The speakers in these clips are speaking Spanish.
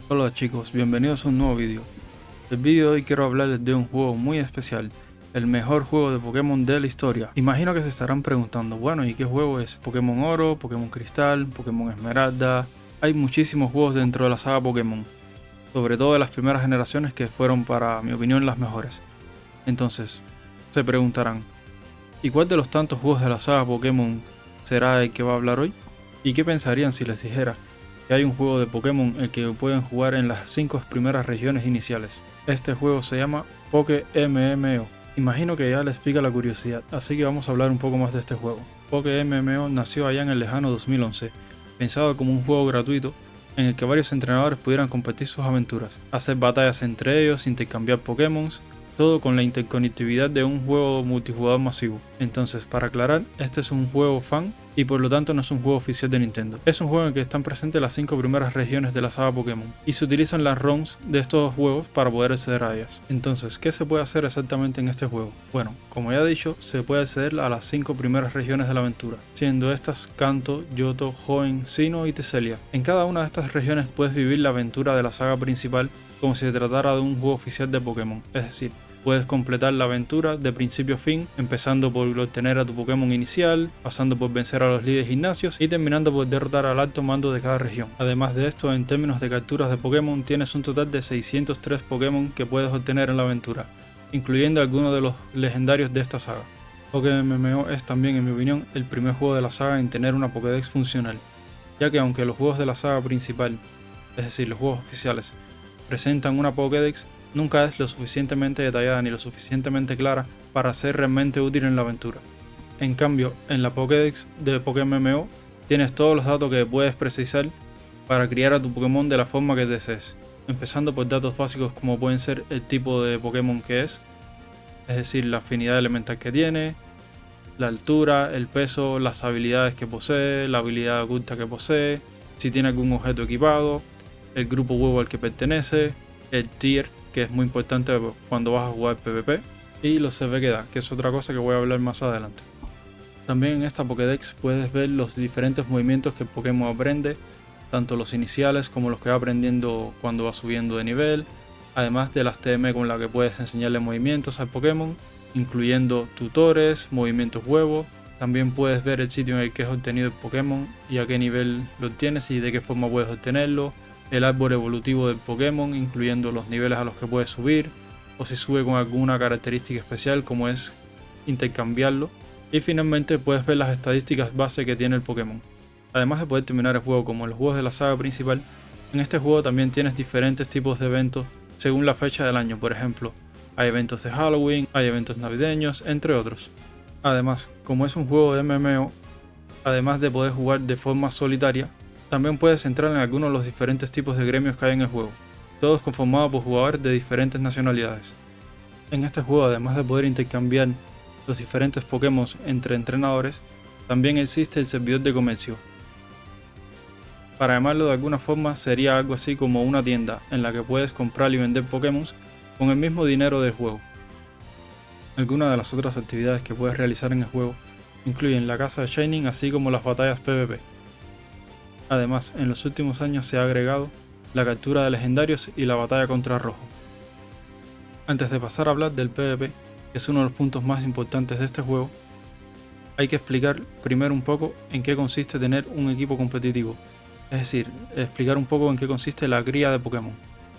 Hola chicos, bienvenidos a un nuevo vídeo. El vídeo de hoy quiero hablarles de un juego muy especial, el mejor juego de Pokémon de la historia. Imagino que se estarán preguntando, bueno, ¿y qué juego es? ¿Pokémon Oro, Pokémon Cristal, Pokémon Esmeralda? Hay muchísimos juegos dentro de la saga Pokémon, sobre todo de las primeras generaciones que fueron, para mi opinión, las mejores. Entonces, se preguntarán, ¿y cuál de los tantos juegos de la saga Pokémon será el que va a hablar hoy? ¿Y qué pensarían si les dijera que hay un juego de Pokémon el que pueden jugar en las 5 primeras regiones iniciales? Este juego se llama PokéMMO. Imagino que ya les pica la curiosidad, así que vamos a hablar un poco más de este juego. PokéMMO nació allá en el lejano 2011, pensado como un juego gratuito en el que varios entrenadores pudieran compartir sus aventuras, hacer batallas entre ellos, intercambiar Pokémon, todo con la interconectividad de un juego multijugador masivo. Entonces, para aclarar, este es un juego fan y por lo tanto no es un juego oficial de Nintendo. Es un juego en el que están presentes las 5 primeras regiones de la saga Pokémon y se utilizan las ROMs de estos juegos para poder acceder a ellas. Entonces, ¿qué se puede hacer exactamente en este juego? Bueno, como ya he dicho, se puede acceder a las 5 primeras regiones de la aventura, siendo estas Kanto, Johto, Hoenn, Sinnoh y Teselia. En cada una de estas regiones puedes vivir la aventura de la saga principal como si se tratara de un juego oficial de Pokémon, es decir, puedes completar la aventura de principio a fin, empezando por obtener a tu Pokémon inicial, pasando por vencer a los líderes gimnasios y terminando por derrotar al alto mando de cada región. Además de esto, en términos de capturas de Pokémon, tienes un total de 603 Pokémon que puedes obtener en la aventura, incluyendo algunos de los legendarios de esta saga. PokéMMO es también, en mi opinión, el primer juego de la saga en tener una Pokédex funcional, ya que aunque los juegos de la saga principal, es decir, los juegos oficiales, presentan una Pokédex, nunca es lo suficientemente detallada ni lo suficientemente clara para ser realmente útil en la aventura. En cambio, en la Pokédex de PokéMMO tienes todos los datos que puedes precisar para criar a tu Pokémon de la forma que desees, empezando por datos básicos como pueden ser el tipo de Pokémon que es decir, la afinidad elemental que tiene, la altura, el peso, las habilidades que posee, la habilidad oculta que posee, si tiene algún objeto equipado, el grupo huevo al que pertenece, el tier, que es muy importante cuando vas a jugar PvP, y los CV que da, que es otra cosa que voy a hablar más adelante. También en esta Pokédex puedes ver los diferentes movimientos que el Pokémon aprende, tanto los iniciales como los que va aprendiendo cuando va subiendo de nivel, además de las TM con las que puedes enseñarle movimientos al Pokémon, incluyendo tutores, movimientos huevo. También puedes ver el sitio en el que has obtenido el Pokémon y a qué nivel lo obtienes y de qué forma puedes obtenerlo, el árbol evolutivo del Pokémon, incluyendo los niveles a los que puedes subir, o si sube con alguna característica especial como es intercambiarlo. Y finalmente puedes ver las estadísticas base que tiene el Pokémon. Además de poder terminar el juego como en los juegos de la saga principal, en este juego también tienes diferentes tipos de eventos según la fecha del año. Por ejemplo, hay eventos de Halloween, hay eventos navideños, entre otros. Además, como es un juego de MMO, además de poder jugar de forma solitaria, también puedes entrar en algunos de los diferentes tipos de gremios que hay en el juego, todos conformados por jugadores de diferentes nacionalidades. En este juego, además de poder intercambiar los diferentes Pokémon entre entrenadores, también existe el servidor de comercio. Para llamarlo de alguna forma, sería algo así como una tienda en la que puedes comprar y vender Pokémon con el mismo dinero del juego. Algunas de las otras actividades que puedes realizar en el juego incluyen la caza de Shining así como las batallas PvP. Además, en los últimos años se ha agregado la captura de legendarios y la batalla contra Rojo. Antes de pasar a hablar del PvP, que es uno de los puntos más importantes de este juego, hay que explicar primero un poco en qué consiste tener un equipo competitivo, es decir, explicar un poco en qué consiste la cría de Pokémon.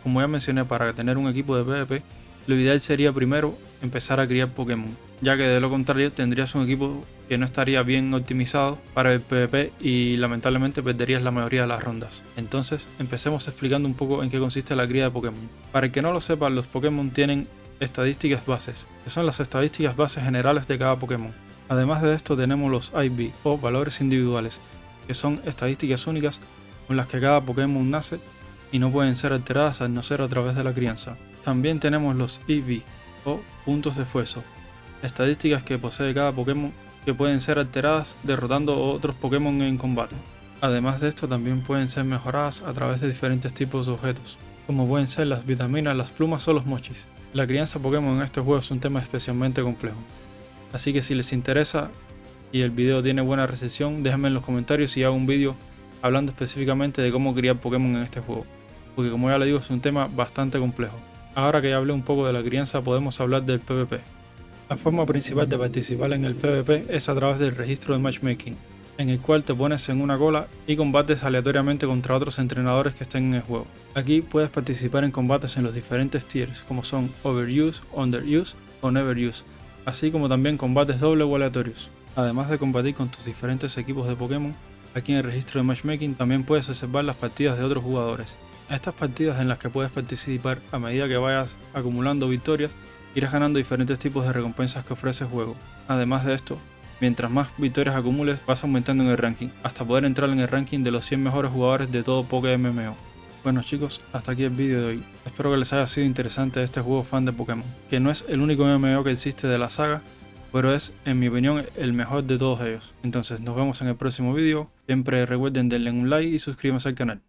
Como ya mencioné, para tener un equipo de PvP, lo ideal sería primero empezar a criar Pokémon, ya que de lo contrario tendrías un equipo que no estaría bien optimizado para el PvP y lamentablemente perderías la mayoría de las rondas. Entonces, empecemos explicando un poco en qué consiste la cría de Pokémon. Para el que no lo sepa, los Pokémon tienen estadísticas bases, que son las estadísticas bases generales de cada Pokémon. Además de esto tenemos los IV o valores individuales, que son estadísticas únicas con las que cada Pokémon nace y no pueden ser alteradas al no ser a través de la crianza. También tenemos los EV o puntos de esfuerzo, estadísticas que posee cada Pokémon que pueden ser alteradas derrotando a otros Pokémon en combate. Además de esto también pueden ser mejoradas a través de diferentes tipos de objetos, como pueden ser las vitaminas, las plumas o los mochis. La crianza Pokémon en este juego es un tema especialmente complejo, así que si les interesa y el video tiene buena recepción, déjenme en los comentarios y hago un vídeo hablando específicamente de cómo criar Pokémon en este juego. porque como ya le digo es un tema bastante complejo. Ahora que ya hablé un poco de la crianza, podemos hablar del PvP. La forma principal de participar en el PvP es a través del registro de matchmaking, en el cual te pones en una cola y combates aleatoriamente contra otros entrenadores que estén en el juego. Aquí puedes participar en combates en los diferentes tiers, como son Overuse, Underuse o Neveruse, así como también combates doble o aleatorios. Además de combatir con tus diferentes equipos de Pokémon, aquí en el registro de matchmaking también puedes observar las partidas de otros jugadores. Estas partidas en las que puedes participar a medida que vayas acumulando victorias, irás ganando diferentes tipos de recompensas que ofrece el juego. Además de esto, mientras más victorias acumules, vas aumentando en el ranking, hasta poder entrar en el ranking de los 100 mejores jugadores de todo PokéMMO. Bueno chicos, hasta aquí el vídeo de hoy. Espero que les haya sido interesante este juego fan de Pokémon, que no es el único MMO que existe de la saga, pero es, en mi opinión, el mejor de todos ellos. Entonces nos vemos en el próximo vídeo. Siempre recuerden darle un like y suscríbanse al canal.